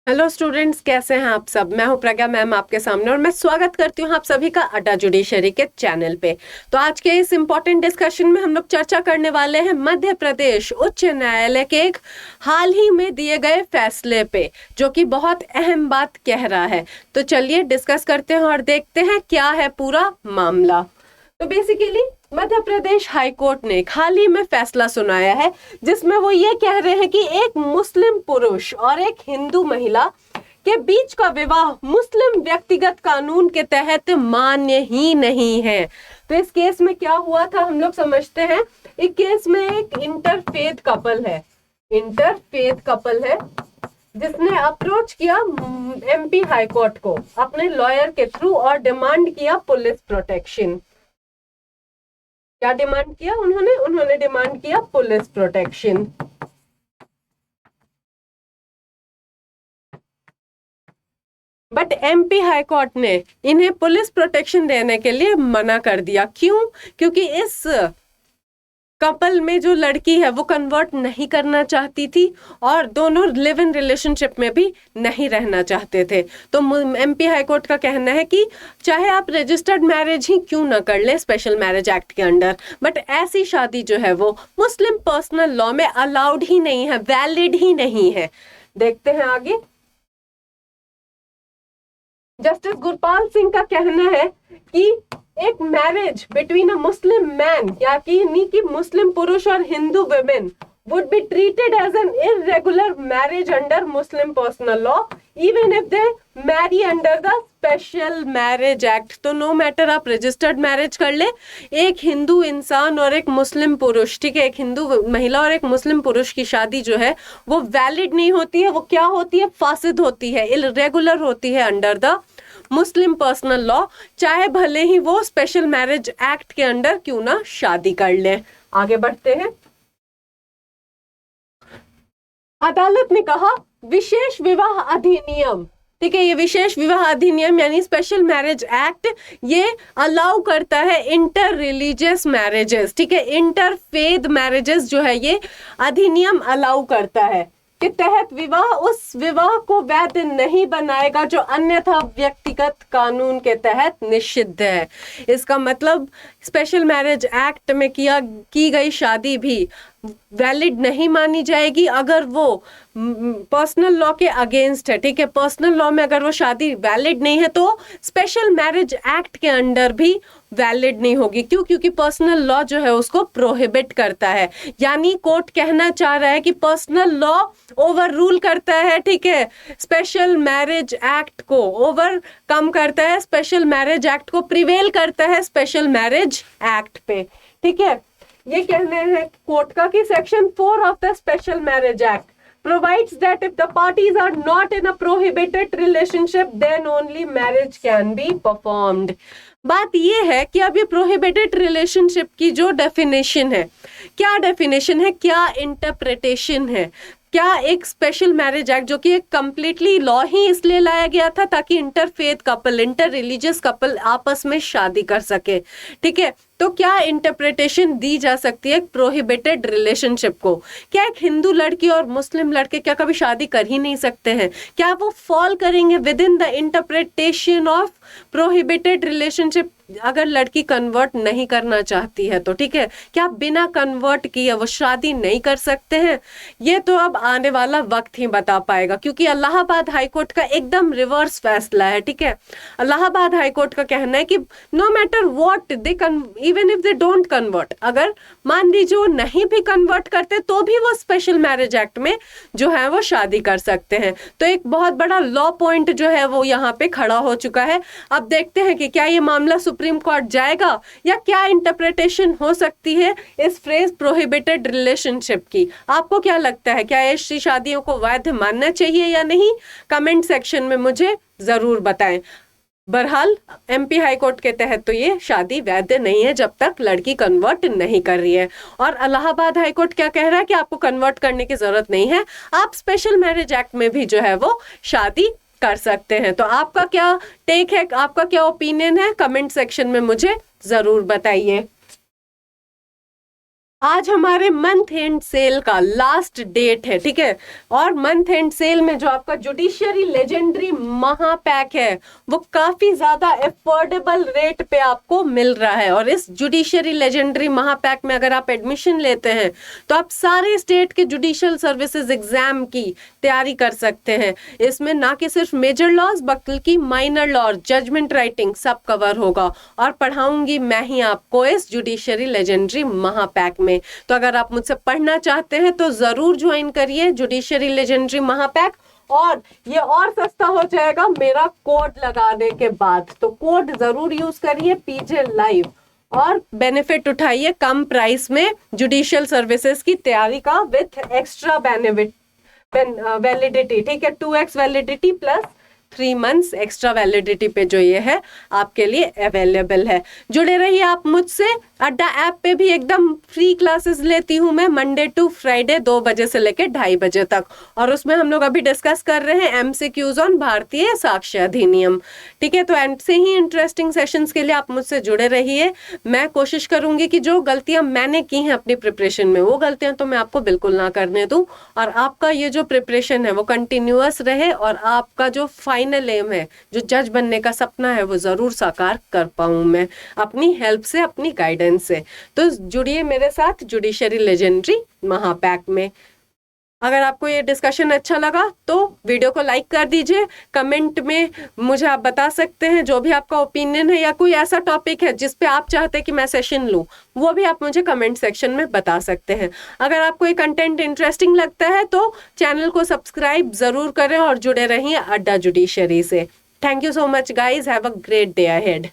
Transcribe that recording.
Hello students, कैसे हैं आप सब। मैं हूं प्रज्ञा मैम आपके सामने और मैं स्वागत करती हूं आप सभी का अड्डा जुडिशरी के चैनल पे। तो आज के इस इम्पोर्टेंट डिस्कशन में हम लोग चर्चा करने वाले हैं मध्य प्रदेश उच्च न्यायालय के एक हाल ही में दिए गए फैसले पे, जो कि बहुत अहम बात कह रहा है। तो चलिए डिस्कस करते हैं और देखते हैं क्या है पूरा मामला। तो basically Madhya Pradesh high court ने एक हाल ही में फैसला सुनाया है, जिसमें वो ये कह रहे हैं कि एक मुस्लिम पुरुष और एक हिंदू महिला के बीच का विवाह मुस्लिम व्यक्तिगत कानून के तहत मान्य ही नहीं है। तो इस केस में क्या हुआ था हम लोग समझते हैं। इस केस में एक इंटरफेथ कपल है जिसने अप्रोच किया एमपी हाई कोर्ट को अपने लॉयर के थ्रू और डिमांड किया पुलिस प्रोटेक्शन। क्या डिमांड किया उन्होंने डिमांड किया police protection. But MP high court ने इन्हें पुलिस प्रोटेक्शन देने के लिए मना कर दिया। क्यों? क्योंकि इस कपल में जो लड़की है वो कन्वर्ट नहीं करना चाहती थी और दोनों लिव इन रिलेशनशिप में भी नहीं रहना चाहते थे। तो एमपी हाई कोर्ट का कहना है कि चाहे आप रजिस्टर्ड मैरिज ही क्यों ना कर ले स्पेशल मैरिज एक्ट के अंडर, बट ऐसी शादी जो है वो मुस्लिम पर्सनल लॉ में अलाउड ही नहीं है, वैलिड ही नहीं है। देखते हैं आगे। जस्टिस गुरपाल सिंह का कहना है कि एक marriage between a Muslim man यानी कि मुस्लिम पुरुष और Hindu women would be treated as an irregular marriage under Muslim personal law even if they marry under the special marriage act। तो नो मैटर आप रजिस्टर्ड मैरिज कर ले, एक हिंदू इंसान और एक मुस्लिम पुरुष, ठीक है, एक हिंदू महिला और एक मुस्लिम पुरुष की शादी जो है वो वैलिड नहीं होती है। वो क्या होती है? फासिद होती है, इरेगुलर होती है under the Muslim personal law, चाहे भले ही वो स्पेशल मैरिज एक्ट के अंडर क्यों ना शादी कर ले। आगे बढ़ते हैं। अदालत ने कहा विशेष विवाह अधिनियम, ठीक है, ये विशेष विवाह अधिनियम यानी स्पेशल मैरिज एक्ट ये अलाउ करता है इंटर रिलीजियस मैरिजेस, ठीक है, इंटरफेथ मैरिजेस जो है ये अधिनियम अलाउ करता है के तहत विवाह उस विवाह को वैध नहीं बनाएगा जो अन्यथा व्यक्तिगत कानून के तहत निषिद्ध है। इसका मतलब स्पेशल मैरिज एक्ट में की गई शादी भी वैलिड नहीं मानी जाएगी अगर वो पर्सनल लॉ के अगेंस्ट है, ठीक है। पर्सनल लॉ में अगर वो शादी वैलिड नहीं है तो स्पेशल मैरिज एक्ट के अंडर भी वैलिड नहीं होगी। क्यों? क्योंकि पर्सनल लॉ जो है उसको प्रोहिबिट करता है। यानी कोर्ट कहना चाह रहा है कि पर्सनल लॉ ओवर रूल करता है, ठीक है, स्पेशल मैरिज एक्ट को ओवर कम करता है, स्पेशल मैरिज एक्ट को प्रिवेल करता है स्पेशल मैरिज एक्ट पे, ठीक है। ये कहने हैं कोर्ट का कि section 4 of the special marriage act provides that if the parties are not in a prohibited relationship then only marriage can be performed। बात ये है कि अब ये प्रोहिबिटेड रिलेशनशिप की जो डेफिनेशन है, क्या डेफिनेशन है, क्या इंटरप्रिटेशन है, क्या एक स्पेशल मैरिज एक्ट जो कि एक कंप्लीटली लॉ ही इसलिए लाया गया था ताकि interfaith couple, inter religious couple आपस में शादी कर सके, ठीक है। तो क्या इंटरप्रिटेशन दी जा सकती है प्रोहिबिटेड रिलेशनशिप को? क्या एक हिंदू लड़की और मुस्लिम लड़के क्या कभी शादी कर ही नहीं सकते हैं? क्या वो फॉल करेंगे with in the interpretation of prohibited relationship? अगर लड़की कन्वर्ट नहीं करना चाहती है तो, ठीक है, क्या बिना कन्वर्ट किए वो शादी नहीं कर सकते हैं? ये तो अब आने वाला वक्त ही बता पाएगा, क्योंकि इलाहाबाद हाईकोर्ट का एकदम रिवर्स फैसला है, ठीक है। इलाहाबाद हाईकोर्ट का कहना है कि no matter what they even if they don't convert, अगर मान लीजिए वो नहीं भी कन्वर्ट करते तो भी वो स्पेशल मैरिज एक्ट में जो है वो शादी कर सकते हैं। तो एक बहुत बड़ा लॉ पॉइंट जो है वो यहाँ पे खड़ा हो चुका है। अब देखते हैं कि क्या ये मामला सुप्रीम कोर्ट जाएगा या क्या इंटरप्रिटेशन हो सकती है इस फ्रेज प्रोहिबिटेड रिलेशनशिप की। आपको क्या लगता है, क्या ऐसी शादियों को वैध मानना चाहिए या नहीं? कमेंट सेक्शन में मुझे जरूर बताएं। बहरहाल एमपी हाई कोर्ट के तहत तो ये शादी वैध नहीं है जब तक लड़की कन्वर्ट नहीं कर रही है। और इलाहाबाद हाई कोर्ट क्या कह रहा है कि आपको कन्वर्ट करने की जरूरत नहीं है, आप स्पेशल मैरिज एक्ट में भी जो है वो शादी कर सकते हैं। तो आपका क्या टेक है, आपका क्या ओपिनियन है, कमेंट सेक्शन में मुझे जरूर बताइए। आज हमारे मंथ एंड सेल का लास्ट डेट है, ठीक है। और मंथ एंड सेल में जो आपका जुडिशियरी लेजेंडरी महापैक है वो काफी ज्यादा अफोर्डेबल रेट पे आपको मिल रहा है। और इस जुडिशियरी लेजेंडरी महापैक में अगर आप एडमिशन लेते हैं तो आप सारे स्टेट के जुडिशियल सर्विसेज एग्जाम की तैयारी कर सकते हैं। इसमें ना कि सिर्फ मेजर लॉज बल्कि माइनर लॉ, जजमेंट राइटिंग सब कवर होगा। और पढ़ाऊंगी मैं ही आपको इस जुडिशियरी लेजेंडरी महापैक में। तो अगर आप मुझसे पढ़ना चाहते हैं तो जरूर ज्वाइन करिए जुडिशियरी लेजेंडरी महापैक। और ये और सस्ता हो जाएगा मेरा कोड लगाने के बाद, तो कोड जरूर यूज करिए पीजे लाइव और बेनिफिट उठाइए कम प्राइस में जुडिशियल सर्विसेज की तैयारी का विथ एक्स्ट्रा बेनिफिट वैलिडिटी, ठीक है। 2x validity plus 3 months extra validity पे जो ये है आपके लिए अवेलेबल है। जुड़े रहिए आप मुझसे। अड्डा ऐप पे भी एकदम फ्री क्लासेस लेती हूँ मैं मंडे टू फ्राइडे 2 बजे से लेके 2:30 बजे तक। और उसमें हम लोग अभी डिस्कस कर रहे हैं MCQs ऑन भारतीय साक्ष्य अधिनियम, ठीक है। तो ऐसे ही इंटरेस्टिंग सेशंस के लिए आप मुझसे जुड़े रहिए। मैं कोशिश करूंगी कि जो गलतियां मैंने की हैं अपनी प्रिपरेशन में वो गलतियां तो मैं आपको बिल्कुल ना करने दूं, और आपका ये जो प्रिपरेशन है वो कंटिन्यूअस रहे और आपका जो फाइनल एम है, जो जज बनने का सपना है, वो जरूर साकार कर पाऊं मैं अपनी हेल्प से, अपनी गाइडेंस से। तो जुड़िए मेरे साथ जुडिशरी लेजेंडरी महापैक में। अगर आपको ये डिस्कशन अच्छा लगा तो वीडियो को लाइक कर दीजिए। कमेंट में मुझे आप बता सकते हैं जो भी आपका ओपिनियन है, या कोई ऐसा टॉपिक है जिस पे आप चाहते हैं कि मैं सेशन लूं, वो भी आप मुझे कमेंट सेक्शन में बता सकते हैं। अगर आपको ये कंटेंट इंटरेस्टिंग लगता है तो चैनल को सब्सक्राइब जरूर करें और जुड़े रहिए अड्डा जुडिशरी से। Thank you so much guys, have a great day ahead.